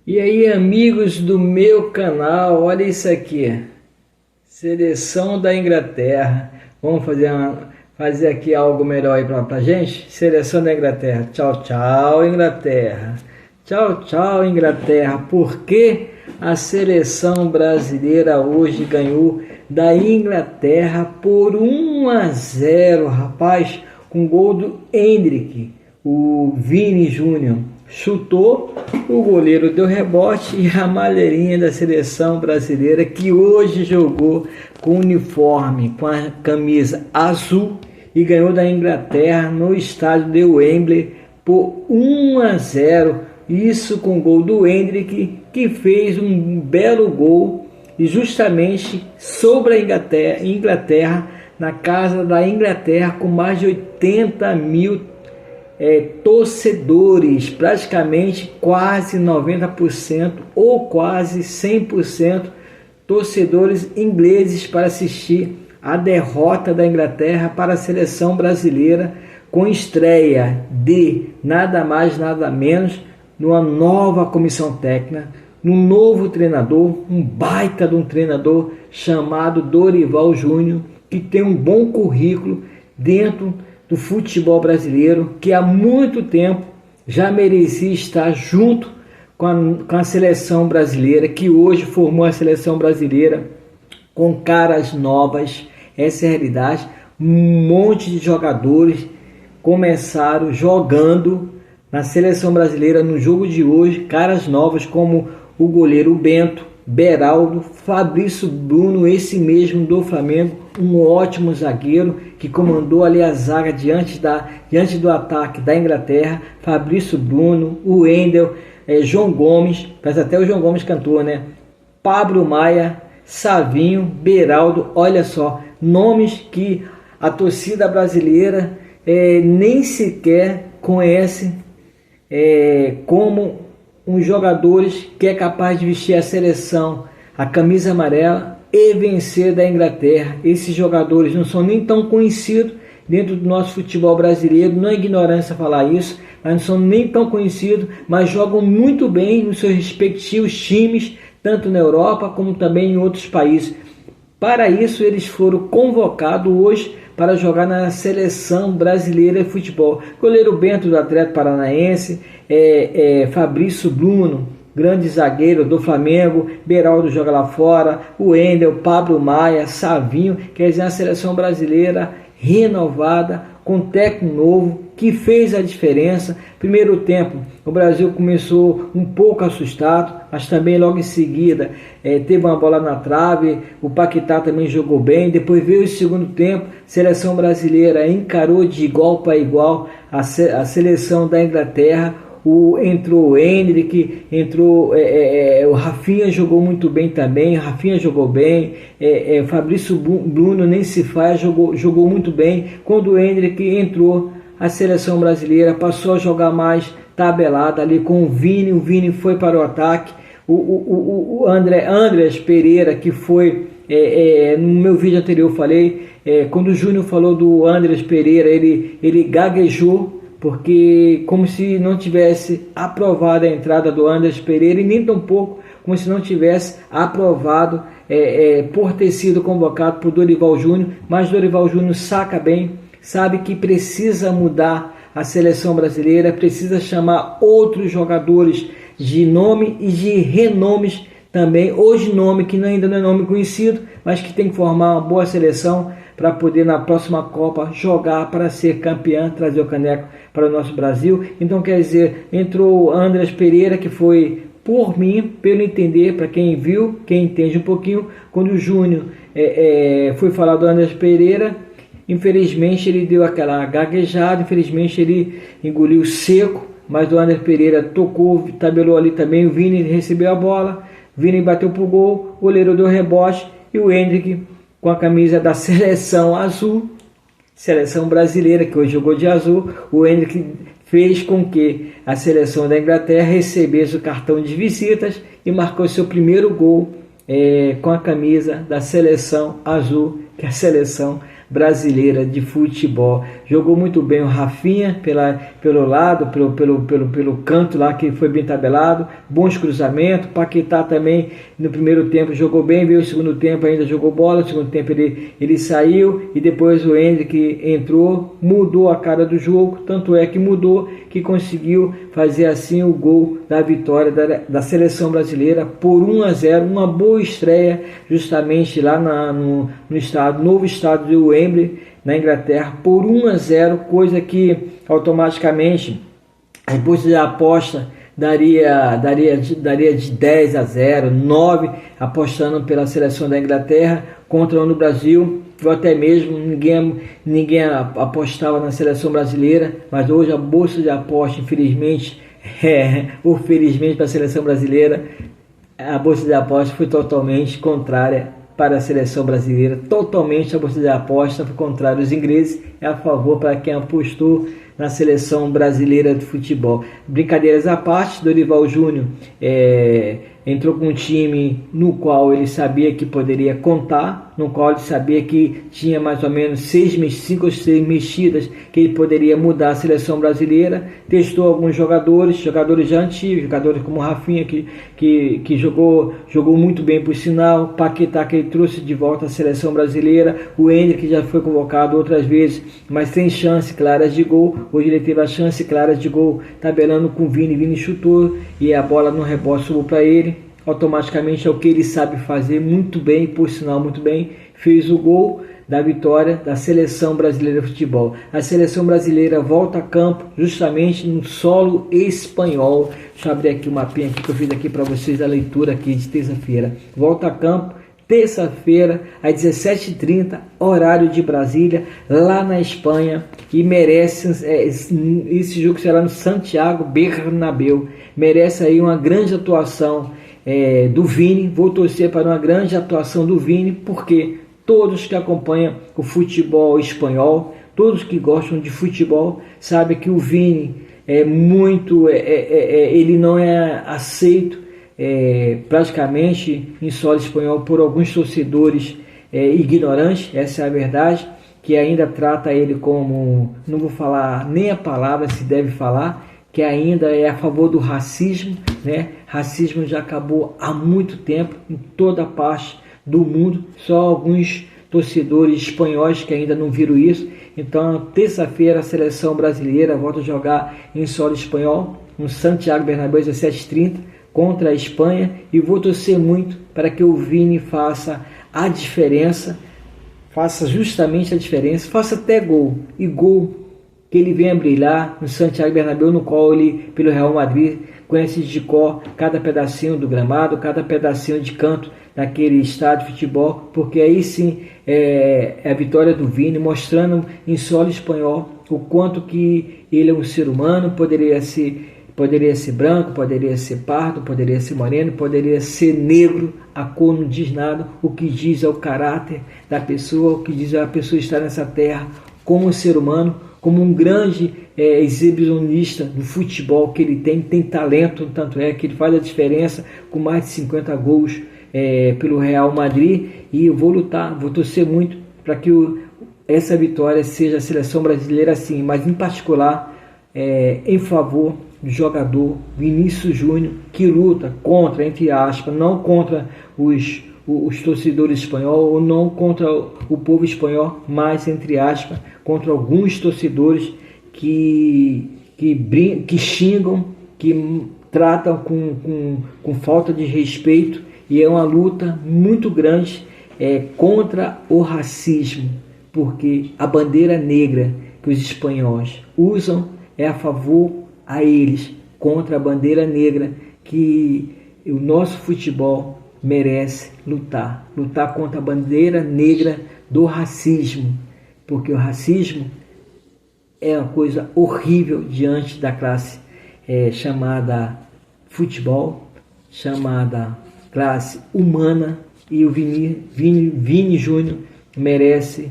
E aí, amigos do meu canal, olha isso aqui, seleção da Inglaterra. Vamos fazer aqui algo melhor aí pra gente? Seleção da Inglaterra. Tchau, tchau, Inglaterra. Tchau, tchau, Inglaterra. Porque a seleção brasileira hoje ganhou da Inglaterra por 1-0, rapaz, com gol do Hendrick. O Vini Júnior chutou, o goleiro deu rebote e a malheirinha da seleção brasileira, que hoje jogou com uniforme, com a camisa azul, e ganhou da Inglaterra no estádio de Wembley por 1-0. Isso com o gol do Hendrick, que fez um belo gol e justamente sobre a Inglaterra, na casa da Inglaterra, com mais de 80 mil torcedores, praticamente quase 90% ou quase 100% torcedores ingleses para assistir a derrota da Inglaterra para a seleção brasileira, com estreia de nada mais nada menos numa nova comissão técnica, num novo treinador, um baita de um treinador chamado Dorival Júnior, que tem um bom currículo dentro do futebol brasileiro, que há muito tempo já merecia estar junto com a seleção brasileira, que hoje formou a seleção brasileira com caras novas. Essa é a realidade. Um monte de jogadores começaram jogando na seleção brasileira no jogo de hoje, caras novas como o goleiro Bento, Beraldo, Fabrício Bruno, esse mesmo do Flamengo, um ótimo zagueiro que comandou ali a zaga diante do ataque da Inglaterra. Fabrício Bruno, o Wendel, João Gomes, mas até o João Gomes cantou, né? Pablo Maia, Savinho, Beraldo, olha só, nomes que a torcida brasileira nem sequer conhece como uns jogadores que é capaz de vestir a seleção, a camisa amarela, e vencer da Inglaterra. Esses jogadores não são nem tão conhecidos dentro do nosso futebol brasileiro, não é ignorância falar isso, mas não são nem tão conhecidos, mas jogam muito bem nos seus respectivos times, tanto na Europa como também em outros países. Para isso, eles foram convocados hoje para jogar na seleção brasileira de futebol. Goleiro Bento, do Atlético Paranaense, Fabrício Bruno, grande zagueiro do Flamengo, Beraldo joga lá fora, o Wendel, Pablo Maia, Savinho, quer dizer, a seleção brasileira renovada, com técnico novo, que fez a diferença. Primeiro tempo, o Brasil começou um pouco assustado, mas também logo em seguida teve uma bola na trave, o Paquetá também jogou bem. Depois veio o segundo tempo, seleção brasileira encarou de igual para igual a seleção da Inglaterra. Entrou o Hendrick, o Rafinha jogou muito bem também, Fabrício Bruno nem se faz, jogou muito bem. Quando o Hendrick entrou, a seleção brasileira passou a jogar mais tabelada ali com o Vini foi para o ataque, o Andreas Pereira, que foi, no meu vídeo anterior eu falei, quando o Júnior falou do Andreas Pereira, ele gaguejou, porque como se não tivesse aprovado a entrada do Andreas Pereira, e nem tampouco como se não tivesse aprovado por ter sido convocado por Dorival Júnior. Mas Dorival Júnior saca bem, sabe que precisa mudar a seleção brasileira, precisa chamar outros jogadores de nome e de renomes também, hoje nome que ainda não é nome conhecido, mas que tem que formar uma boa seleção para poder na próxima Copa jogar para ser campeão, trazer o caneco para o nosso Brasil. Então, quer dizer, entrou o Andreas Pereira, que foi, por mim, pelo entender, para quem viu, quem entende um pouquinho, quando o Júnior foi falar do Andreas Pereira, infelizmente ele deu aquela gaguejada, infelizmente ele engoliu seco, mas o Andreas Pereira tocou, tabelou ali também, o Vini recebeu a bola, Vini bateu pro gol, o goleiro deu rebote, e o Hendrick, com a camisa da seleção azul, seleção brasileira, que hoje jogou de azul, o Hendrick fez com que a seleção da Inglaterra recebesse o cartão de visitas e marcou seu primeiro gol com a camisa da seleção azul, que é a seleção brasileira de futebol. Jogou muito bem o Rafinha pelo lado, pelo canto lá, que foi bem tabelado, bons cruzamentos. Paquetá também no primeiro tempo jogou bem, veio o segundo tempo ainda jogou bola, no segundo tempo ele saiu, e depois o Endrick entrou, mudou a cara do jogo, tanto é que mudou, que conseguiu fazer assim o gol da vitória da seleção brasileira por 1-0, uma boa estreia justamente lá no novo estádio de Wembley, na Inglaterra, por 1-0, coisa que automaticamente a bolsa de aposta daria de 10-0, 9 apostando pela seleção da Inglaterra contra o no Brasil, ou até mesmo ninguém apostava na seleção brasileira, mas hoje a bolsa de aposta, infelizmente, ou felizmente para a seleção brasileira, a bolsa de aposta foi totalmente contrária para a seleção brasileira, totalmente a bolsa de aposta foi contrária. Os ingleses é a favor para quem apostou na seleção brasileira de futebol. Brincadeiras à parte, Dorival Júnior entrou com um time no qual ele sabia que poderia contar, no qual ele sabia que tinha mais ou menos 5 ou 6 mexidas que ele poderia mudar a seleção brasileira. Testou alguns jogadores já antigos, jogadores como o Rafinha, que jogou muito bem por sinal, Paquetá, que ele trouxe de volta a seleção brasileira, o Endrick, que já foi convocado outras vezes, mas sem chance claras de gol. Hoje ele teve a chance clara de gol, tabelando com o Vini chutou e a bola no rebote subiu para ele. Automaticamente é o que ele sabe fazer muito bem, por sinal muito bem, fez o gol da vitória da seleção brasileira de futebol. A seleção brasileira volta a campo justamente no solo espanhol. Deixa eu abrir aqui o mapinha aqui que eu fiz aqui para vocês, a leitura aqui de terça-feira. Volta a campo terça-feira às 17h30, horário de Brasília, lá na Espanha, e merece, esse jogo será no Santiago Bernabéu, merece aí uma grande atuação do Vini. Vou torcer para uma grande atuação do Vini, porque todos que acompanham o futebol espanhol, todos que gostam de futebol, sabem que o Vini ele não é aceito praticamente em solo espanhol por alguns torcedores ignorantes, essa é a verdade, que ainda trata ele como, não vou falar nem a palavra se deve falar, que ainda é a favor do racismo, né? Racismo já acabou há muito tempo em toda parte do mundo, só alguns torcedores espanhóis que ainda não viram isso. Então, terça-feira, a seleção brasileira volta a jogar em solo espanhol, no Santiago Bernabéu, às 17h30, contra a Espanha, e vou torcer muito para que o Vini faça a diferença, faça justamente a diferença, faça até gol, e gol que ele venha brilhar no Santiago Bernabéu, no qual ele, pelo Real Madrid, conhece de cor cada pedacinho do gramado, cada pedacinho de canto daquele estádio de futebol, porque aí sim é a vitória do Vini, mostrando em solo espanhol o quanto que ele é um ser humano. Poderia ser branco, poderia ser pardo, poderia ser moreno, poderia ser negro, a cor não diz nada. O que diz é o caráter da pessoa, o que diz é a pessoa estar nessa terra como um ser humano, como um grande exibicionista do futebol que ele tem talento, tanto é que ele faz a diferença com mais de 50 gols pelo Real Madrid. E eu vou lutar, vou torcer muito para que essa vitória seja a seleção brasileira assim, mas em particular em favor do jogador Vinícius Júnior, que luta contra, entre aspas, não contra os torcedores espanhóis, ou não contra o povo espanhol, mas, entre aspas, contra alguns torcedores que xingam, que tratam com falta de respeito, e é uma luta muito grande contra o racismo, porque a bandeira negra que os espanhóis usam é a favor a eles, contra a bandeira negra que o nosso futebol merece lutar contra a bandeira negra do racismo, porque o racismo é uma coisa horrível diante da classe chamada futebol, chamada classe humana, e o Vini Júnior merece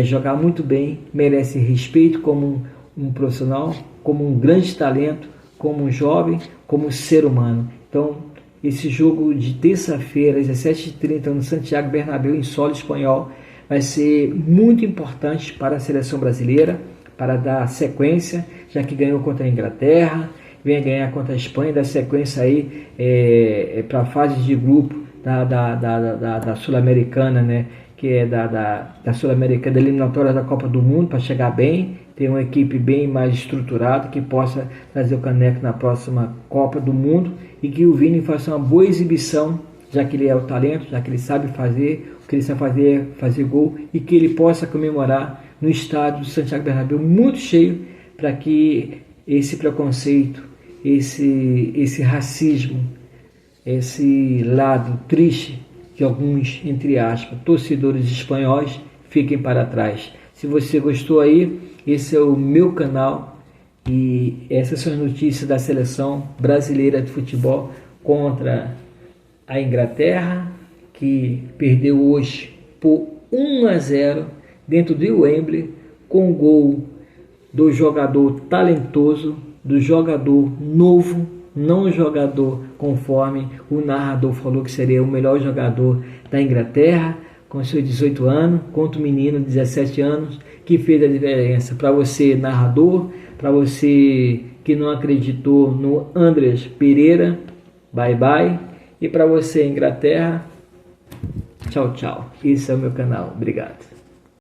jogar muito bem, merece respeito como um profissional, como um grande talento, como um jovem, como um ser humano. Então, esse jogo de terça-feira, às 17h30, no Santiago Bernabéu, em solo espanhol, vai ser muito importante para a seleção brasileira, para dar sequência, já que ganhou contra a Inglaterra, vem ganhar contra a Espanha, dar sequência aí para a fase de grupo da Sul-Americana, né? Que é da Sul-Americana, da eliminatória da Copa do Mundo, para chegar bem, ter uma equipe bem mais estruturada, que possa trazer o caneco na próxima Copa do Mundo, e que o Vini faça uma boa exibição, já que ele é o talento, já que ele sabe fazer, o que ele sabe fazer é fazer gol, e que ele possa comemorar no estádio do Santiago Bernabéu muito cheio, para que esse preconceito, esse racismo, esse lado triste de alguns, entre aspas, torcedores espanhóis fiquem para trás. Se você gostou aí, esse é o meu canal e essas são as notícias da seleção brasileira de futebol contra a Inglaterra, que perdeu hoje por 1-0 dentro de Wembley, com gol do jogador talentoso, do jogador novo, não o jogador conforme o narrador falou que seria o melhor jogador da Inglaterra, com seus 18 anos, contra o menino de 17 anos, que fez a diferença. Para você, narrador, para você que não acreditou no Andreas Pereira, bye bye. E para você, Inglaterra, tchau, tchau. Esse é o meu canal. Obrigado.